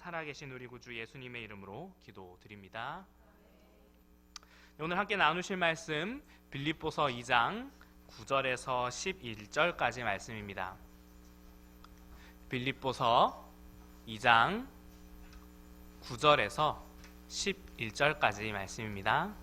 살아계신 우리 구주 예수님의 이름으로 기도드립니다. 오늘 함께 나누실 말씀 빌립보서 2장 9절에서 11절까지 말씀입니다. 빌립보서 2장 9절에서 11절까지 말씀입니다.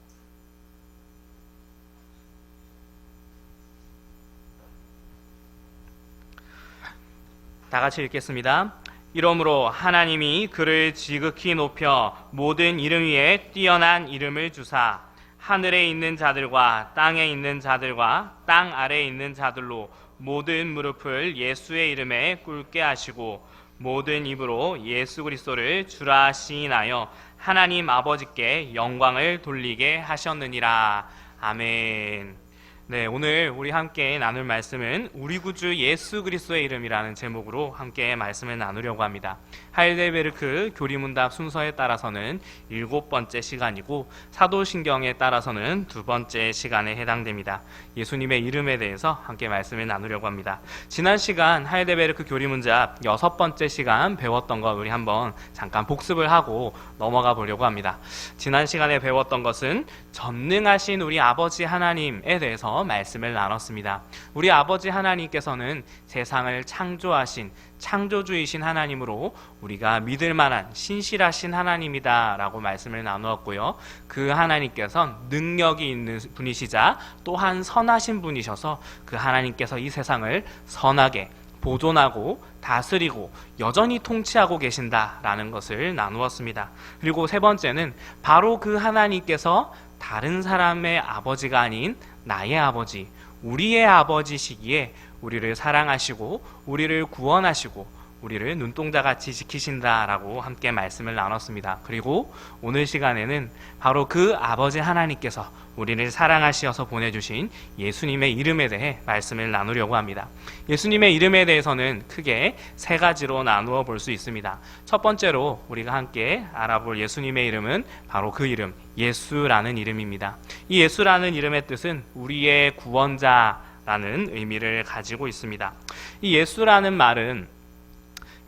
다 같이 읽겠습니다. 이러므로 하나님이 그를 지극히 높여 모든 이름 위에 뛰어난 이름을 주사 하늘에 있는 자들과 땅에 있는 자들과 땅 아래에 있는 자들로 모든 무릎을 예수의 이름에 꿇게 하시고 모든 입으로 예수 그리스도를 주라 시인하여 하나님 아버지께 영광을 돌리게 하셨느니라. 아멘. 네, 오늘 우리 함께 나눌 말씀은 우리 구주 예수 그리스도의 이름이라는 제목으로 함께 말씀을 나누려고 합니다. 하이델베르크 교리문답 순서에 따라서는 7번째 시간이고 사도신경에 따라서는 2번째 시간에 해당됩니다. 예수님의 이름에 대해서 함께 말씀을 나누려고 합니다. 지난 시간 하이델베르크 교리문답 6번째 시간 배웠던 거 우리 한번 잠깐 복습을 하고 넘어가 보려고 합니다. 지난 시간에 배웠던 것은 전능하신 우리 아버지 하나님에 대해서 말씀을 나눴습니다. 우리 아버지 하나님께서는 세상을 창조하신 창조주이신 하나님으로 우리가 믿을 만한 신실하신 하나님이다 라고 말씀을 나누었고요. 그 하나님께서는 능력이 있는 분이시자 또한 선하신 분이셔서 그 하나님께서 이 세상을 선하게 보존하고 다스리고 여전히 통치하고 계신다라는 것을 나누었습니다. 그리고 세 번째는 바로 그 하나님께서 다른 사람의 아버지가 아닌 나의 아버지, 우리의 아버지시기에 우리를 사랑하시고 우리를 구원하시고 우리를 눈동자같이 지키신다라고 함께 말씀을 나눴습니다. 그리고 오늘 시간에는 바로 그 아버지 하나님께서 우리를 사랑하시어서 보내주신 예수님의 이름에 대해 말씀을 나누려고 합니다. 예수님의 이름에 대해서는 크게 세 가지로 나누어 볼 수 있습니다. 첫 번째로 우리가 함께 알아볼 예수님의 이름은 바로 그 이름, 예수라는 이름입니다. 이 예수라는 이름의 뜻은 우리의 구원자라는 의미를 가지고 있습니다. 이 예수라는 말은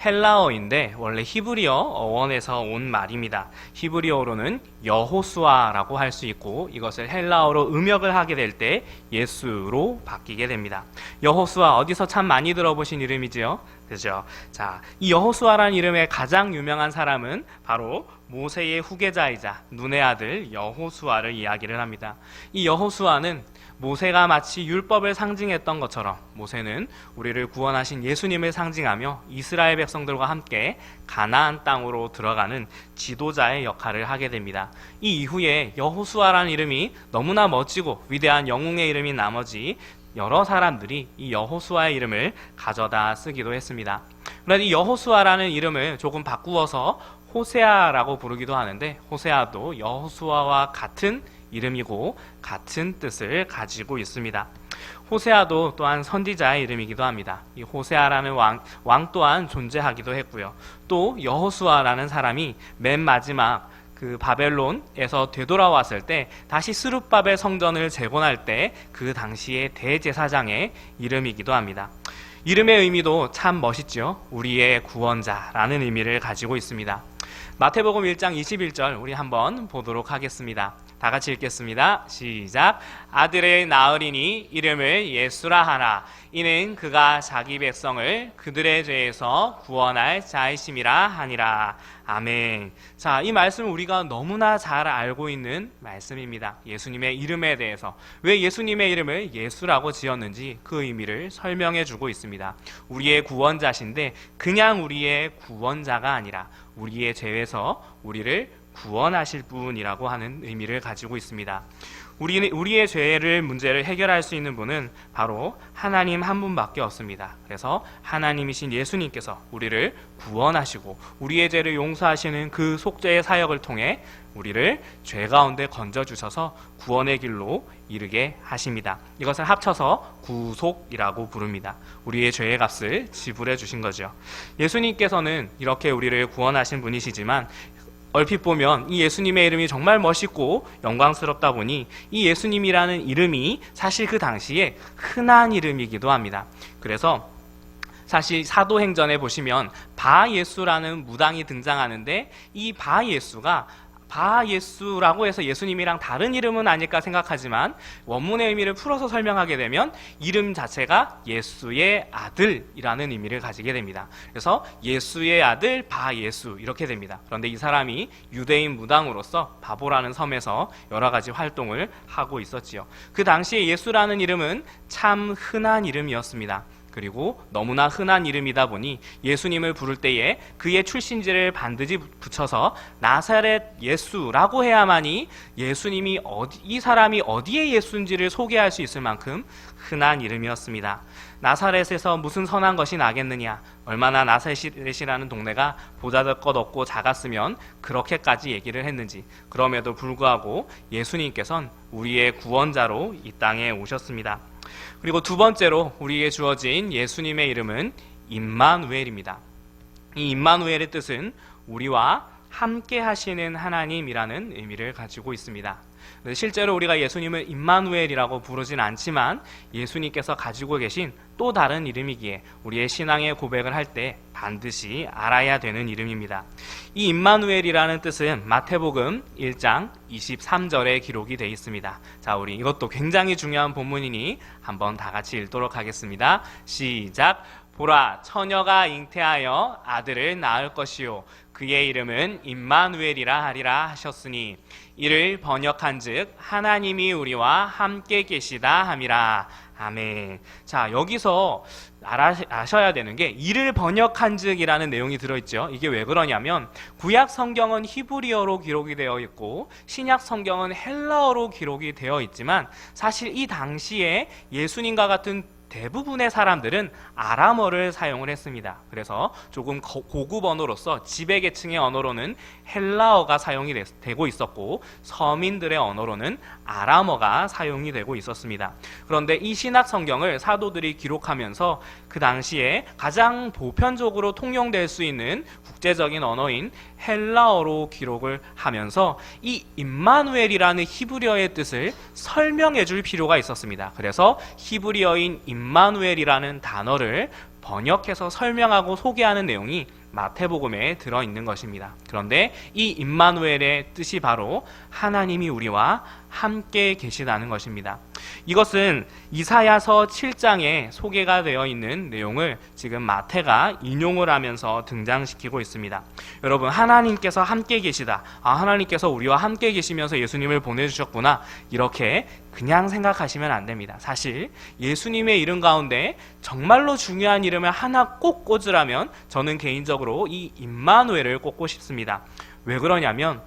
헬라어인데 원래 히브리어 어원에서 온 말입니다. 히브리어로는 여호수아라고 할 수 있고 이것을 헬라어로 음역을 하게 될 때 예수로 바뀌게 됩니다. 여호수아 어디서 참 많이 들어보신 이름이지요? 그죠? 자, 이 여호수아라는 이름의 가장 유명한 사람은 바로 모세의 후계자이자 눈의 아들 여호수아를 이야기를 합니다. 이 여호수아는 모세가 마치 율법을 상징했던 것처럼 모세는 우리를 구원하신 예수님을 상징하며 이스라엘 백성들과 함께 가나안 땅으로 들어가는 지도자의 역할을 하게 됩니다. 이 이후에 여호수아라는 이름이 너무나 멋지고 위대한 영웅의 이름인 나머지 여러 사람들이 이 여호수아의 이름을 가져다 쓰기도 했습니다. 그런데 이 여호수아라는 이름을 조금 바꾸어서 호세아라고 부르기도 하는데 호세아도 여호수아와 같은 이름이고 같은 뜻을 가지고 있습니다. 호세아도 또한 선지자의 이름이기도 합니다. 이 호세아라는 왕 또한 존재하기도 했고요. 또 여호수아라는 사람이 맨 마지막 그 바벨론에서 되돌아왔을 때 다시 스룹바벨 성전을 재건할 때 그 당시의 대제사장의 이름이기도 합니다. 이름의 의미도 참 멋있죠. 우리의 구원자라는 의미를 가지고 있습니다. 마태복음 1장 21절 우리 한번 보도록 하겠습니다. 다 같이 읽겠습니다. 시작. 아들을 낳으리니 이름을 예수라 하라. 이는 그가 자기 백성을 그들의 죄에서 구원할 자이심이라 하니라. 아멘. 자, 이 말씀은 우리가 너무나 잘 알고 있는 말씀입니다. 예수님의 이름에 대해서 왜 예수님의 이름을 예수라고 지었는지 그 의미를 설명해 주고 있습니다. 우리의 구원자신데 그냥 우리의 구원자가 아니라 우리의 죄에서 우리를 구원하실 분이라고 하는 의미를 가지고 있습니다. 우리의 죄를 문제를 해결할 수 있는 분은 바로 하나님 한 분밖에 없습니다. 그래서 하나님이신 예수님께서 우리를 구원하시고 우리의 죄를 용서하시는 그 속죄의 사역을 통해 우리를 죄 가운데 건져주셔서 구원의 길로 이르게 하십니다. 이것을 합쳐서 구속이라고 부릅니다. 우리의 죄의 값을 지불해 주신 거죠. 예수님께서는 이렇게 우리를 구원하신 분이시지만 얼핏 보면 이 예수님의 이름이 정말 멋있고 영광스럽다 보니 이 예수님이라는 이름이 사실 그 당시에 흔한 이름이기도 합니다. 그래서 사실 사도행전에 보시면 바예수라는 무당이 등장하는데 이 바예수라고 해서 예수님이랑 다른 이름은 아닐까 생각하지만 원문의 의미를 풀어서 설명하게 되면 이름 자체가 예수의 아들이라는 의미를 가지게 됩니다. 그래서 예수의 아들 바예수 이렇게 됩니다. 그런데 이 사람이 유대인 무당으로서 바보라는 섬에서 여러 가지 활동을 하고 있었지요. 그 당시에 예수라는 이름은 참 흔한 이름이었습니다. 그리고 너무나 흔한 이름이다 보니 예수님을 부를 때에 그의 출신지를 반드시 붙여서 나사렛 예수라고 해야만이 예수님이 이 사람이 어디의 예수인지를 소개할 수 있을 만큼 흔한 이름이었습니다. 나사렛에서 무슨 선한 것이 나겠느냐, 얼마나 나사렛이라는 동네가 보잘것없고 작았으면 그렇게까지 얘기를 했는지. 그럼에도 불구하고 예수님께서는 우리의 구원자로 이 땅에 오셨습니다. 그리고 두 번째로 우리에게 주어진 예수님의 이름은 임마누엘입니다. 이 임마누엘의 뜻은 우리와 함께 하시는 하나님이라는 의미를 가지고 있습니다. 실제로 우리가 예수님을 임마누엘이라고 부르진 않지만 예수님께서 가지고 계신 또 다른 이름이기에 우리의 신앙의 고백을 할 때 반드시 알아야 되는 이름입니다. 이 임마누엘이라는 뜻은 마태복음 1장 23절에 기록이 되어 있습니다. 자, 우리 이것도 굉장히 중요한 본문이니 한번 다 같이 읽도록 하겠습니다. 시작. 보라, 처녀가 잉태하여 아들을 낳을 것이요 그의 이름은 임마누엘이라 하리라 하셨으니 이를 번역한즉 하나님이 우리와 함께 계시다 함이라. 아멘. 자, 여기서 아셔야 되는 게 이를 번역한즉이라는 내용이 들어있죠. 이게 왜 그러냐면 구약 성경은 히브리어로 기록이 되어 있고 신약 성경은 헬라어로 기록이 되어 있지만 사실 이 당시에 예수님과 같은 대부분의 사람들은 아람어를 사용을 했습니다. 그래서 조금 고급 언어로서 지배계층의 언어로는 헬라어가 사용이 되고 있었고 서민들의 언어로는 아람어가 사용이 되고 있었습니다. 그런데 이 신약 성경을 사도들이 기록하면서 그 당시에 가장 보편적으로 통용될 수 있는 국제적인 언어인 헬라어로 기록을 하면서 이 임마누엘이라는 히브리어의 뜻을 설명해 줄 필요가 있었습니다. 그래서 히브리어인 임마누엘이라는 단어를 번역해서 설명하고 소개하는 내용이 마태복음에 들어있는 것입니다. 그런데 이 임마누엘의 뜻이 바로 하나님이 우리와 함께 계시다는 것입니다. 이것은 이사야서 7장에 소개가 되어 있는 내용을 지금 마태가 인용을 하면서 등장시키고 있습니다. 여러분, 하나님께서 함께 계시다. 하나님께서 우리와 함께 계시면서 예수님을 보내주셨구나. 이렇게 그냥 생각하시면 안 됩니다. 사실 예수님의 이름 가운데 정말로 중요한 이름을 하나 꼭 꽂으라면 저는 개인적으로 이 임마누엘을 꼽고 싶습니다. 왜 그러냐면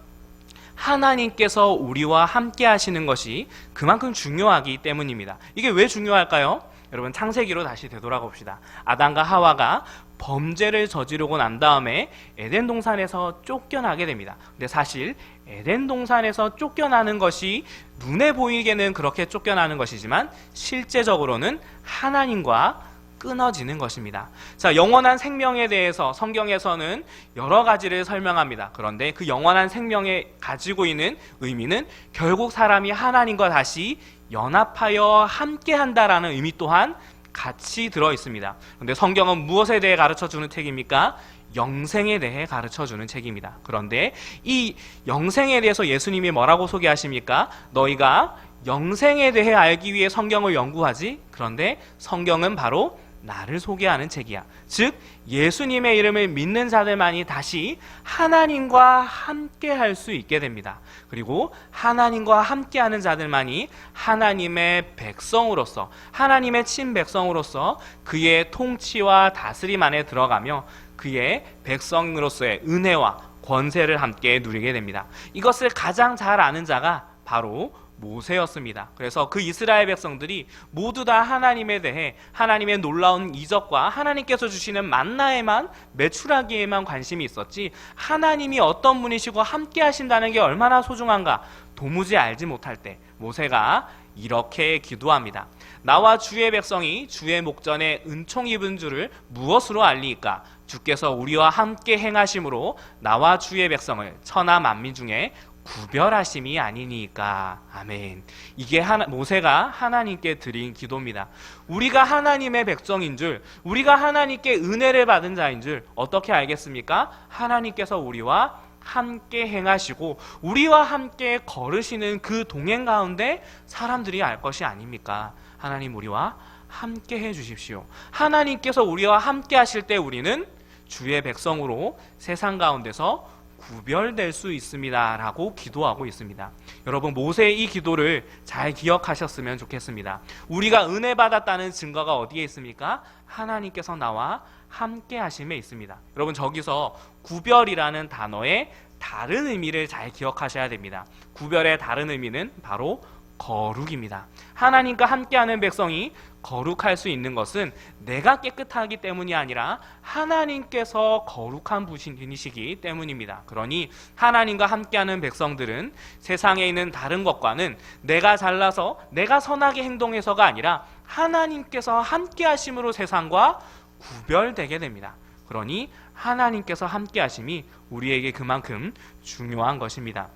하나님께서 우리와 함께 하시는 것이 그만큼 중요하기 때문입니다. 이게 왜 중요할까요? 여러분, 창세기로 다시 되돌아가 봅시다. 아담과 하와가 범죄를 저지르고 난 다음에 에덴 동산에서 쫓겨나게 됩니다. 근데 사실 에덴 동산에서 쫓겨나는 것이 눈에 보이게는 그렇게 쫓겨나는 것이지만 실제적으로는 하나님과 끊어지는 것입니다. 자, 영원한 생명에 대해서 성경에서는 여러 가지를 설명합니다. 그런데 그 영원한 생명에 가지고 있는 의미는 결국 사람이 하나님과 다시 연합하여 함께한다라는 의미 또한 같이 들어 있습니다. 그런데 성경은 무엇에 대해 가르쳐주는 책입니까? 영생에 대해 가르쳐주는 책입니다. 그런데 이 영생에 대해서 예수님이 뭐라고 소개하십니까? 너희가 영생에 대해 알기 위해 성경을 연구하지? 그런데 성경은 바로 나를 소개하는 책이야. 즉 예수님의 이름을 믿는 자들만이 다시 하나님과 함께 할 수 있게 됩니다. 그리고 하나님과 함께하는 자들만이 하나님의 백성으로서, 하나님의 친백성으로서 그의 통치와 다스림 안에 들어가며 그의 백성으로서의 은혜와 권세를 함께 누리게 됩니다. 이것을 가장 잘 아는 자가 바로 모세였습니다. 그래서 그 이스라엘 백성들이 모두 다 하나님에 대해 하나님의 놀라운 이적과 하나님께서 주시는 만나에만 매출하기에만 관심이 있었지 하나님이 어떤 분이시고 함께 하신다는 게 얼마나 소중한가 도무지 알지 못할 때 모세가 이렇게 기도합니다. 나와 주의 백성이 주의 목전에 은총 입은 줄을 무엇으로 알리이까? 주께서 우리와 함께 행하심으로 나와 주의 백성을 천하 만민 중에 구별하심이 아니니까. 아멘. 이게 모세가 하나님께 드린 기도입니다. 우리가 하나님의 백성인 줄, 우리가 하나님께 은혜를 받은 자인 줄 어떻게 알겠습니까? 하나님께서 우리와 함께 행하시고 우리와 함께 걸으시는 그 동행 가운데 사람들이 알 것이 아닙니까? 하나님 우리와 함께 해주십시오. 하나님께서 우리와 함께 하실 때 우리는 주의 백성으로 세상 가운데서 구별될 수 있습니다 라고 기도하고 있습니다. 여러분, 모세의 이 기도를 잘 기억하셨으면 좋겠습니다. 우리가 은혜 받았다는 증거가 어디에 있습니까? 하나님께서 나와 함께 하심에 있습니다. 여러분, 저기서 구별이라는 단어의 다른 의미를 잘 기억하셔야 됩니다. 구별의 다른 의미는 바로 거룩입니다. 하나님과 함께하는 백성이 거룩할 수 있는 것은 내가 깨끗하기 때문이 아니라 하나님께서 거룩한 분이시기 때문입니다. 그러니 하나님과 함께하는 백성들은 세상에 있는 다른 것과는 내가 잘나서 내가 선하게 행동해서가 아니라 하나님께서 함께하심으로 세상과 구별되게 됩니다. 그러니 하나님께서 함께하심이 우리에게 그만큼 중요한 것입니다.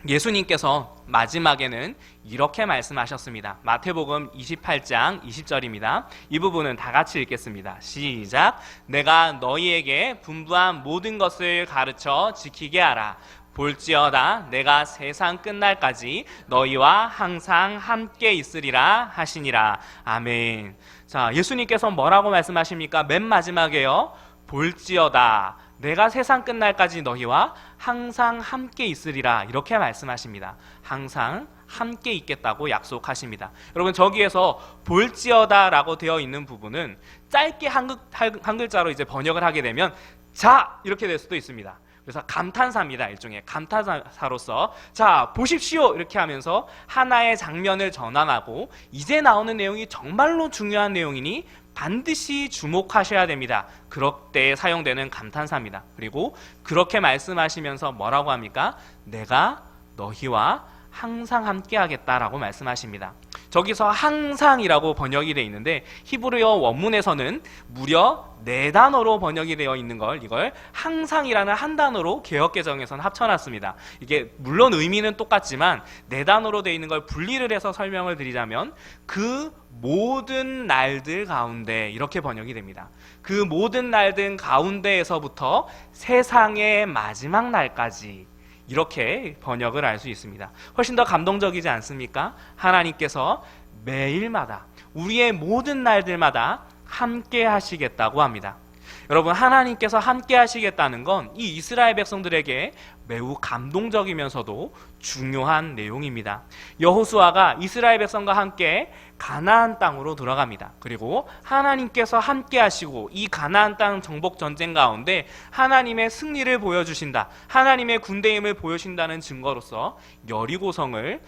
예수님께서 마지막에는 이렇게 말씀하셨습니다. 마태복음 28장 20절입니다. 이 부분은 다 같이 읽겠습니다. 시작. 내가 너희에게 분부한 모든 것을 가르쳐 지키게 하라. 볼지어다 내가 세상 끝날까지 너희와 항상 함께 있으리라 하시니라. 아멘. 자, 예수님께서 뭐라고 말씀하십니까? 맨 마지막에요. 볼지어다 내가 세상 끝날까지 너희와 항상 함께 있으리라, 이렇게 말씀하십니다. 항상 함께 있겠다고 약속하십니다. 여러분, 저기에서 볼지어다 라고 되어 있는 부분은 짧게 한 글자로 이제 번역을 하게 되면 자 이렇게 될 수도 있습니다. 그래서 감탄사입니다. 일종의 감탄사로서 자 보십시오 이렇게 하면서 하나의 장면을 전환하고 이제 나오는 내용이 정말로 중요한 내용이니 반드시 주목하셔야 됩니다. 그럴 때 사용되는 감탄사입니다. 그리고 그렇게 말씀하시면서 뭐라고 합니까? 내가 너희와 항상 함께 하겠다라고 말씀하십니다. 저기서 항상이라고 번역이 되어 있는데 히브리어 원문에서는 무려 4단어로 번역이 되어 있는 이걸 항상이라는 한 단어로 개역개정에서는 합쳐놨습니다. 이게 물론 의미는 똑같지만 4단어로 되어 있는 걸 분리를 해서 설명을 드리자면 그 모든 날들 가운데 이렇게 번역이 됩니다. 그 모든 날들 가운데에서부터 세상의 마지막 날까지 이렇게 번역을 할 수 있습니다. 훨씬 더 감동적이지 않습니까? 하나님께서 매일마다 우리의 모든 날들마다 함께 하시겠다고 합니다. 여러분, 하나님께서 함께 하시겠다는 건 이 이스라엘 백성들에게 매우 감동적이면서도 중요한 내용입니다. 여호수아가 이스라엘 백성과 함께 가나안 땅으로 들어갑니다. 그리고 하나님께서 함께 하시고 이 가나안 땅 정복 전쟁 가운데 하나님의 승리를 보여주신다, 하나님의 군대임을 보여주신다는 증거로서 여리고성을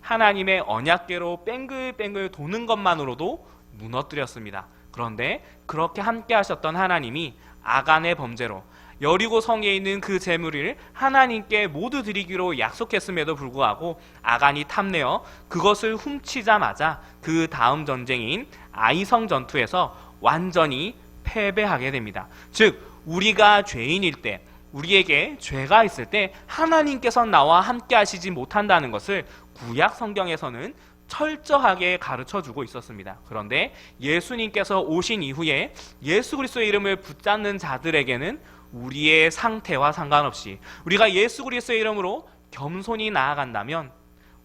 하나님의 언약궤로 뺑글뺑글 도는 것만으로도 무너뜨렸습니다. 그런데 그렇게 함께 하셨던 하나님이 아간의 범죄로 여리고 성에 있는 그 재물을 하나님께 모두 드리기로 약속했음에도 불구하고 아간이 탐내어 그것을 훔치자마자 그 다음 전쟁인 아이성 전투에서 완전히 패배하게 됩니다. 즉, 우리가 죄인일 때, 우리에게 죄가 있을 때 하나님께서 나와 함께 하시지 못한다는 것을 구약 성경에서는 철저하게 가르쳐주고 있었습니다. 그런데 예수님께서 오신 이후에 예수 그리스도의 이름을 붙잡는 자들에게는 우리의 상태와 상관없이 우리가 예수 그리스도의 이름으로 겸손히 나아간다면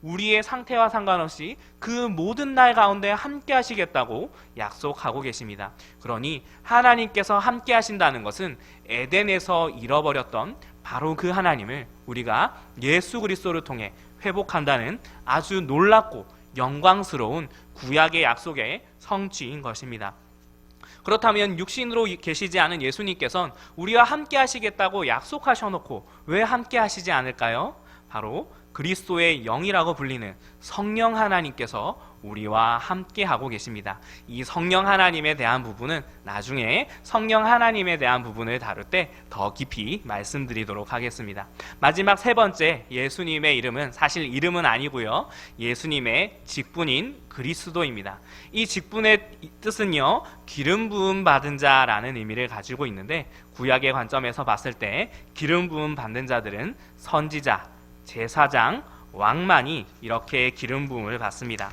우리의 상태와 상관없이 그 모든 날 가운데 함께 하시겠다고 약속하고 계십니다. 그러니 하나님께서 함께 하신다는 것은 에덴에서 잃어버렸던 바로 그 하나님을 우리가 예수 그리스도를 통해 회복한다는 아주 놀랍고 영광스러운 구약의 약속의 성취인 것입니다. 그렇다면 육신으로 계시지 않은 예수님께서는 우리와 함께 하시겠다고 약속하셔놓고 왜 함께 하시지 않을까요? 바로 그리스도의 영이라고 불리는 성령 하나님께서 우리와 함께 하고 계십니다. 이 성령 하나님에 대한 부분은 나중에 성령 하나님에 대한 부분을 다룰 때 더 깊이 말씀드리도록 하겠습니다. 마지막 3번째, 예수님의 이름은 사실 이름은 아니고요, 예수님의 직분인 그리스도입니다. 이 직분의 뜻은요, 기름 부음 받은 자라는 의미를 가지고 있는데 구약의 관점에서 봤을 때 기름 부음 받는 자들은 선지자, 제사장, 왕만이 이렇게 기름 부음을 받습니다.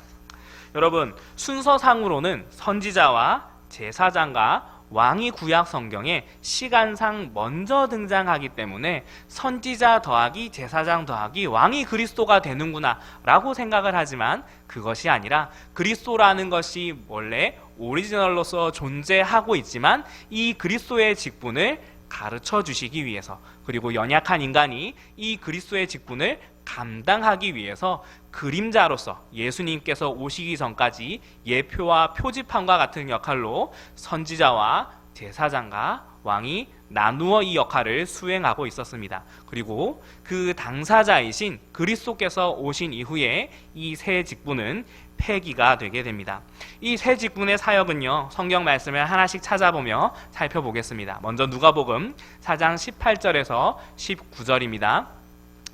여러분, 순서상으로는 선지자와 제사장과 왕이 구약 성경에 시간상 먼저 등장하기 때문에 선지자 더하기 제사장 더하기 왕이 그리스도가 되는구나 라고 생각을 하지만, 그것이 아니라 그리스도라는 것이 원래 오리지널로서 존재하고 있지만 이 그리스도의 직분을 가르쳐 주시기 위해서, 그리고 연약한 인간이 이 그리스도의 직분을 감당하기 위해서 그림자로서 예수님께서 오시기 전까지 예표와 표지판과 같은 역할로 선지자와 제사장과 왕이 나누어 이 역할을 수행하고 있었습니다. 그리고 그 당사자이신 그리스도께서 오신 이후에 이 새 직분은 폐기가 되게 됩니다. 이 새 직분의 사역은요, 성경 말씀을 하나씩 찾아보며 살펴보겠습니다. 먼저 누가복음 4장 18절에서 19절입니다.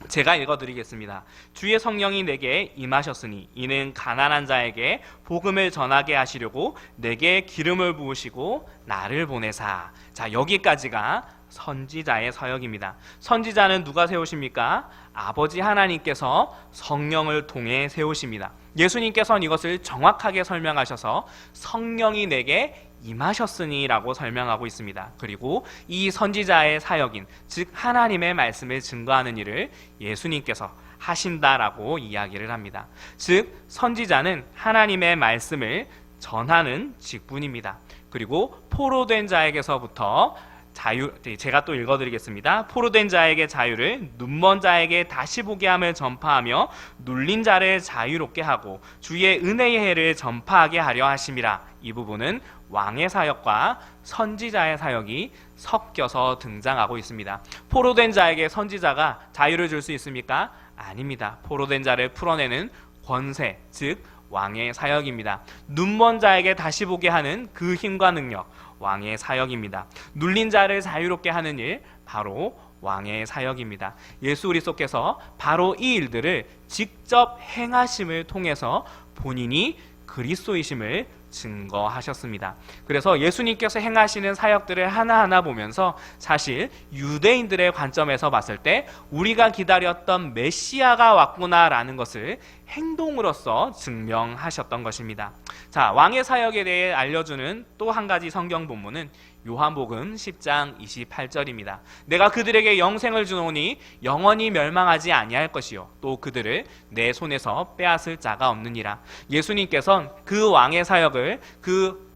제가 읽어드리겠습니다. 주의 성령이 내게 임하셨으니 이는 가난한 자에게 복음을 전하게 하시려고 내게 기름을 부으시고 나를 보내사. 자, 여기까지가 선지자의 사역입니다. 선지자는 누가 세우십니까? 아버지 하나님께서 성령을 통해 세우십니다. 예수님께서는 이것을 정확하게 설명하셔서 성령이 내게 임하셨으니 라고 설명하고 있습니다. 그리고 이 선지자의 사역인, 즉 하나님의 말씀을 증거하는 일을 예수님께서 하신다라고 이야기를 합니다. 즉 선지자는 하나님의 말씀을 전하는 직분입니다. 그리고 포로된 자에게서부터 제가 또 읽어드리겠습니다. 포로된 자에게 자유를, 눈먼 자에게 다시 보게 함을 전파하며 눌린 자를 자유롭게 하고 주의 은혜의 해를 전파하게 하려 하심이라. 이 부분은 왕의 사역과 선지자의 사역이 섞여서 등장하고 있습니다. 포로된 자에게 선지자가 자유를 줄 수 있습니까? 아닙니다. 포로된 자를 풀어내는 권세, 즉 왕의 사역입니다. 눈먼 자에게 다시 보게 하는 그 힘과 능력, 왕의 사역입니다. 눌린 자를 자유롭게 하는 일, 바로 왕의 사역입니다. 예수 그리스도께서 바로 이 일들을 직접 행하심을 통해서 본인이 그리스도이심을 증거하셨습니다. 그래서 예수님께서 행하시는 사역들을 하나하나 보면서 사실 유대인들의 관점에서 봤을 때 우리가 기다렸던 메시아가 왔구나라는 것을 행동으로서 증명하셨던 것입니다. 자, 왕의 사역에 대해 알려주는 또 한 가지 성경 본문은 요한복음 10장 28절입니다. 내가 그들에게 영생을 주노니 영원히 멸망하지 아니할 것이요 또 그들을 내 손에서 빼앗을 자가 없느니라. 예수님께서는 그 왕의 사역을 그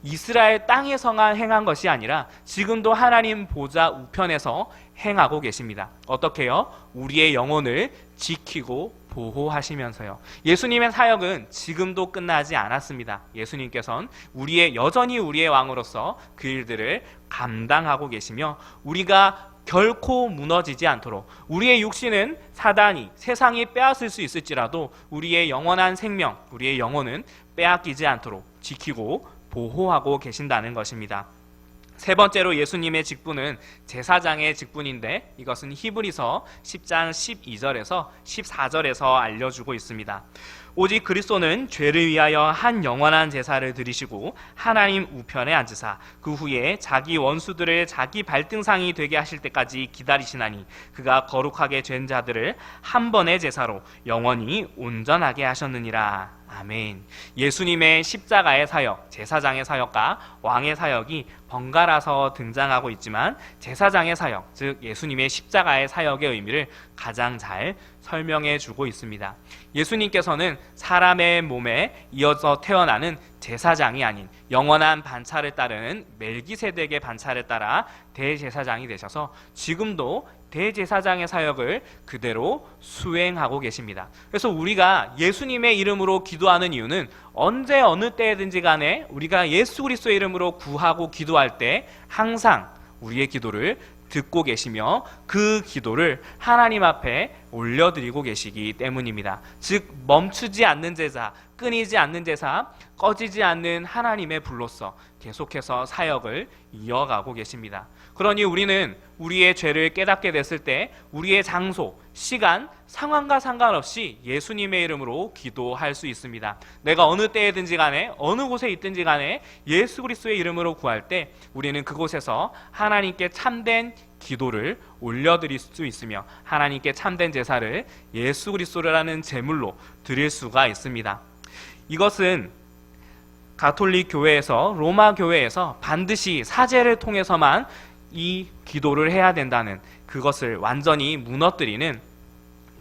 이스라엘 땅에서만 행한 것이 아니라 지금도 하나님 보좌 우편에서 행하고 계십니다. 어떻게요? 우리의 영혼을 지키고 보호하시면서요. 예수님의 사역은 지금도 끝나지 않았습니다. 예수님께서는 여전히 우리의 왕으로서 그 일들을 감당하고 계시며 우리가 결코 무너지지 않도록, 우리의 육신은 사단이, 세상이 빼앗을 수 있을지라도 우리의 영원한 생명, 우리의 영혼은 빼앗기지 않도록 지키고 보호하고 계신다는 것입니다. 세 번째로 예수님의 직분은 제사장의 직분인데, 이것은 히브리서 10장 12절에서 14절에서 알려주고 있습니다. 오직 그리스도는 죄를 위하여 한 영원한 제사를 드리시고 하나님 우편에 앉으사 그 후에 자기 원수들을 자기 발등상이 되게 하실 때까지 기다리시나니 그가 거룩하게 된 자들을 한 번의 제사로 영원히 온전하게 하셨느니라. 아멘. 예수님의 십자가의 사역, 제사장의 사역과 왕의 사역이 번갈아서 등장하고 있지만 제사장의 사역, 즉 예수님의 십자가의 사역의 의미를 가장 잘 설명해 주고 있습니다. 예수님께서는 사람의 몸에 이어서 태어나는 제사장이 아닌 영원한 반차를 따르는 멜기세덱의 반차를 따라 대제사장이 되셔서 지금도 대제사장의 사역을 그대로 수행하고 계십니다. 그래서 우리가 예수님의 이름으로 기도하는 이유는 언제 어느 때든지 간에 우리가 예수 그리스도의 이름으로 구하고 기도할 때 항상 우리의 기도를 듣고 계시며 그 기도를 하나님 앞에 올려드리고 계시기 때문입니다. 즉 멈추지 않는 제자, 끊이지 않는 제사, 꺼지지 않는 하나님의 불로서 계속해서 사역을 이어가고 계십니다. 그러니 우리는 우리의 죄를 깨닫게 됐을 때 우리의 장소, 시간, 상황과 상관없이 예수님의 이름으로 기도할 수 있습니다. 내가 어느 때에든지 간에 어느 곳에 있든지 간에 예수 그리스도의 이름으로 구할 때 우리는 그곳에서 하나님께 참된 기도를 올려드릴 수 있으며 하나님께 참된 제사를 예수 그리스도라는 제물로 드릴 수가 있습니다. 이것은 가톨릭 교회에서, 로마 교회에서 반드시 사제를 통해서만 이 기도를 해야 된다는, 그것을 완전히 무너뜨리는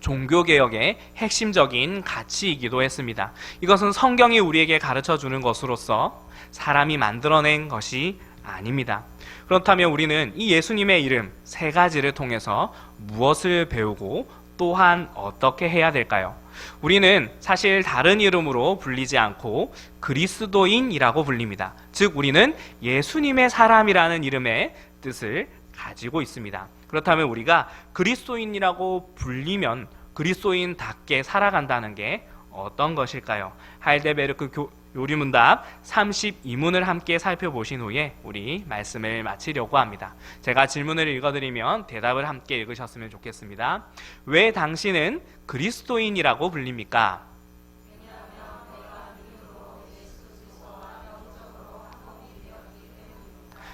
종교개혁의 핵심적인 가치이기도 했습니다. 이것은 성경이 우리에게 가르쳐주는 것으로서 사람이 만들어낸 것이 아닙니다. 그렇다면 우리는 이 예수님의 이름 세 가지를 통해서 무엇을 배우고 또한 어떻게 해야 될까요? 우리는 사실 다른 이름으로 불리지 않고 그리스도인이라고 불립니다. 즉 우리는 예수님의 사람이라는 이름의 뜻을 가지고 있습니다. 그렇다면 우리가 그리스도인이라고 불리면 그리스도인답게 살아간다는 게 어떤 것일까요? 하이델베르크 요리문답 32문을 함께 살펴보신 후에 우리 말씀을 마치려고 합니다. 제가 질문을 읽어드리면 대답을 함께 읽으셨으면 좋겠습니다. 왜 당신은 그리스도인이라고 불립니까?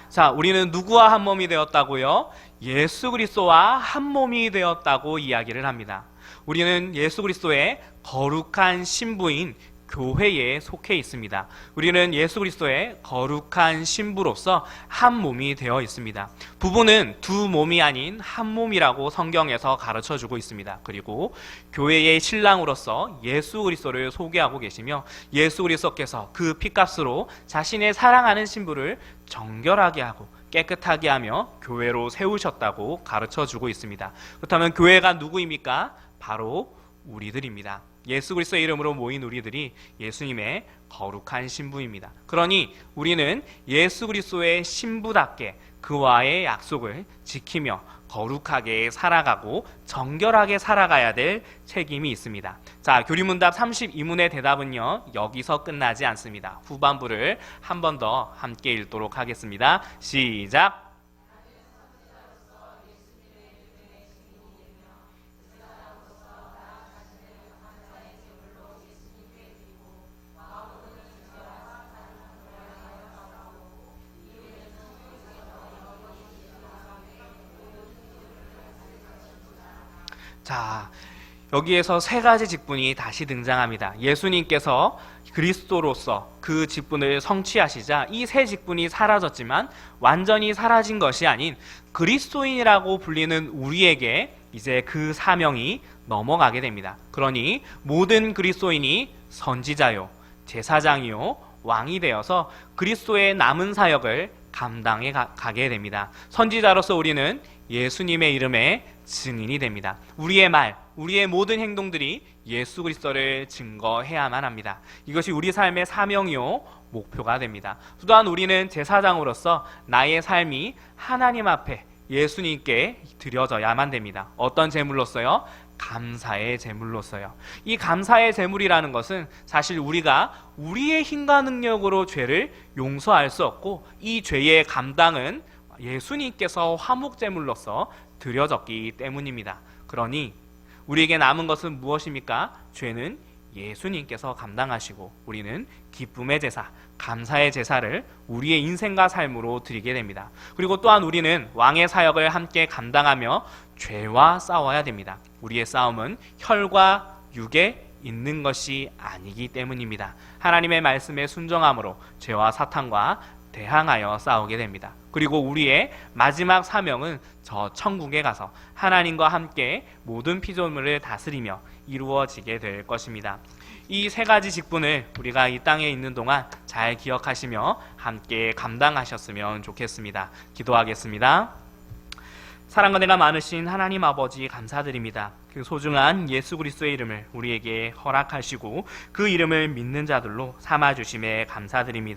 자, 우리는 누구와 한 몸이 되었다고요? 예수 그리스도와 한 몸이 되었다고 이야기를 합니다. 우리는 예수 그리스도의 거룩한 신부인 교회에 속해 있습니다. 우리는 예수 그리스도의 거룩한 신부로서 한 몸이 되어 있습니다. 부부는 두 몸이 아닌 한 몸이라고 성경에서 가르쳐주고 있습니다. 그리고 교회의 신랑으로서 예수 그리스도를 소개하고 계시며 예수 그리스도께서 그 피값으로 자신의 사랑하는 신부를 정결하게 하고 깨끗하게 하며 교회로 세우셨다고 가르쳐주고 있습니다. 그렇다면 교회가 누구입니까? 바로 우리들입니다. 예수 그리스도의 이름으로 모인 우리들이 예수님의 거룩한 신부입니다. 그러니 우리는 예수 그리스도의 신부답게 그와의 약속을 지키며 거룩하게 살아가고 정결하게 살아가야 될 책임이 있습니다. 자, 교리문답 32문의 대답은요, 여기서 끝나지 않습니다. 후반부를 한 번 더 함께 읽도록 하겠습니다. 시작! 자, 여기에서 세 가지 직분이 다시 등장합니다. 예수님께서 그리스도로서 그 직분을 성취하시자 이 세 직분이 사라졌지만 완전히 사라진 것이 아닌 그리스도인이라고 불리는 우리에게 이제 그 사명이 넘어가게 됩니다. 그러니 모든 그리스도인이 선지자요, 제사장이요, 왕이 되어서 그리스도의 남은 사역을 감당해 가게 됩니다. 선지자로서 우리는 예수님의 이름에 증인이 됩니다. 우리의 말, 우리의 모든 행동들이 예수 그리스도를 증거해야만 합니다. 이것이 우리 삶의 사명이요 목표가 됩니다. 또한 우리는 제사장으로서 나의 삶이 하나님 앞에 예수님께 드려져야만 됩니다. 어떤 제물로서요? 감사의 제물로서요. 이 감사의 제물이라는 것은 사실 우리가 우리의 힘과 능력으로 죄를 용서할 수 없고 이 죄의 감당은 예수님께서 화목제물로서 드려졌기 때문입니다. 그러니 우리에게 남은 것은 무엇입니까? 죄는 예수님께서 감당하시고 우리는 기쁨의 제사, 감사의 제사를 우리의 인생과 삶으로 드리게 됩니다. 그리고 또한 우리는 왕의 사역을 함께 감당하며 죄와 싸워야 됩니다. 우리의 싸움은 혈과 육에 있는 것이 아니기 때문입니다. 하나님의 말씀에 순종함으로 죄와 사탄과 대항하여 싸우게 됩니다. 그리고 우리의 마지막 사명은 저 천국에 가서 하나님과 함께 모든 피조물을 다스리며 이루어지게 될 것입니다. 이 세 가지 직분을 우리가 이 땅에 있는 동안 잘 기억하시며 함께 감당하셨으면 좋겠습니다. 기도하겠습니다. 사랑과 은혜가 많으신 하나님 아버지 감사드립니다. 그 소중한 예수 그리스도의 이름을 우리에게 허락하시고 그 이름을 믿는 자들로 삼아주심에 감사드립니다.